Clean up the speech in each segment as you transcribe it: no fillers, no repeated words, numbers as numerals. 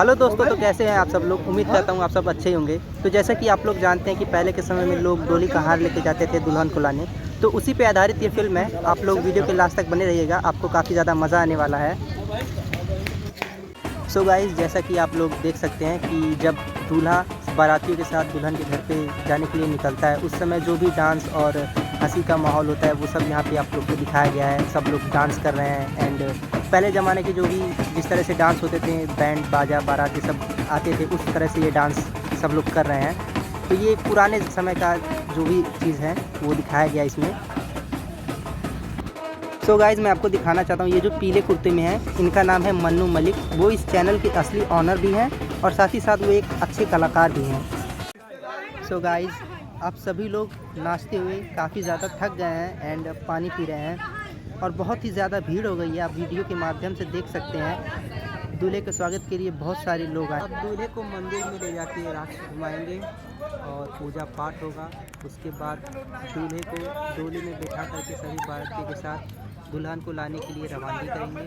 Hello दोस्तों, तो कैसे हैं आप सब लोग। उम्मीद करता हूँ आप सब अच्छे ही होंगे। तो जैसा कि आप लोग जानते हैं कि पहले के समय में लोग डोली का हार लेके जाते थे दुल्हन को लाने, तो उसी पे आधारित ये फिल्म है। आप लोग वीडियो के लास्ट तक बने रहिएगा, आपको काफ़ी ज़्यादा मज़ा आने वाला है। सो गाइस, जैसा कि आप लोग देख सकते हैं कि जब दूल्हा बारातियों के साथ दुल्हन के घर पे जाने के लिए निकलता है, उस समय जो भी डांस और हंसी का माहौल होता है वो सब यहाँ पे आप लोग को दिखाया गया है। सब लोग डांस कर रहे हैं एंड पहले ज़माने के जो भी जिस तरह से डांस होते थे, बैंड बाजा बारात ये सब आते थे, उस तरह से ये डांस सब लोग कर रहे हैं। तो ये पुराने समय का जो भी चीज़ है वो दिखाया गया इसमें। सो गाइज़, मैं आपको दिखाना चाहता हूँ ये जो पीले कुर्ते में है, इनका नाम है मन्नू मलिक। वो इस चैनल के असली ऑनर भी हैं और साथ ही साथ वो एक अच्छे कलाकार भी हैं। सो गाइज़, आप सभी लोग नाचते हुए काफ़ी ज़्यादा थक गए हैं एंड पानी पी रहे हैं और बहुत ही ज़्यादा भीड़ हो गई है। आप वीडियो के माध्यम से देख सकते हैं दूल्हे के स्वागत के लिए बहुत सारे लोग आए। अब दूल्हे को मंदिर में ले जाके रात घुमाएंगे और पूजा पाठ होगा। उसके बाद दूल्हे को डोली में बैठा करके सभी बारातियों के साथ दुल्हन को लाने के लिए रवानगी करेंगे।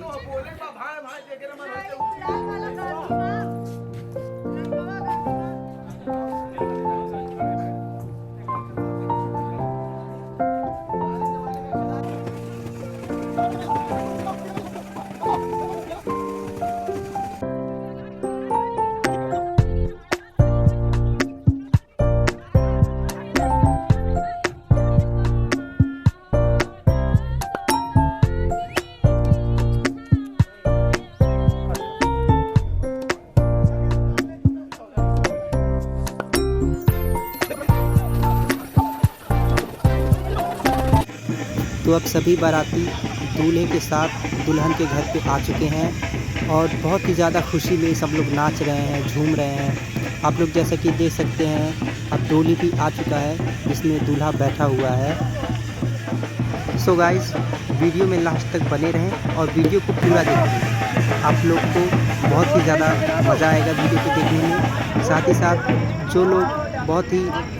तो अब सभी बाराती दूल्हे के साथ दुल्हन के घर पे आ चुके हैं और बहुत ही ज़्यादा खुशी में सब लोग नाच रहे हैं, झूम रहे हैं। आप लोग जैसा कि देख सकते हैं, अब डोली भी आ चुका है जिसमें दूल्हा बैठा हुआ है। सो गाइस, वीडियो में लास्ट तक बने रहें और वीडियो को पूरा देखें। आप लोग को बहुत ही ज़्यादा मज़ा आएगा वीडियो को देखने में। साथ ही साथ जो लोग बहुत ही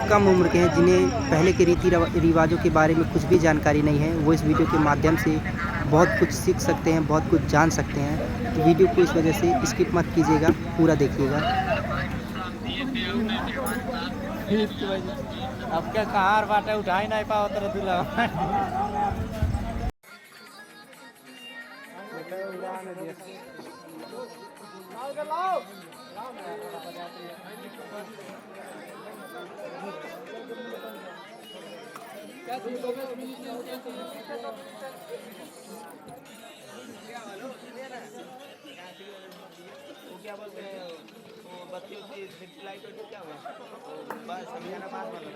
कम उम्र के हैं, जिन्हें पहले के रीति रिवाजों के बारे में कुछ भी जानकारी नहीं है, वो इस वीडियो के माध्यम से बहुत कुछ सीख सकते हैं, बहुत कुछ जान सकते हैं। तो वीडियो को इस वजह से स्किप मत कीजिएगा, पूरा देखिएगा। अब क्या कहार बाटे उठा ही नहीं पाओ तेरा दूल्हा। क्या बोलते हैं वो बत्ती लाइट क्या हुआ बस समझाना बात वाला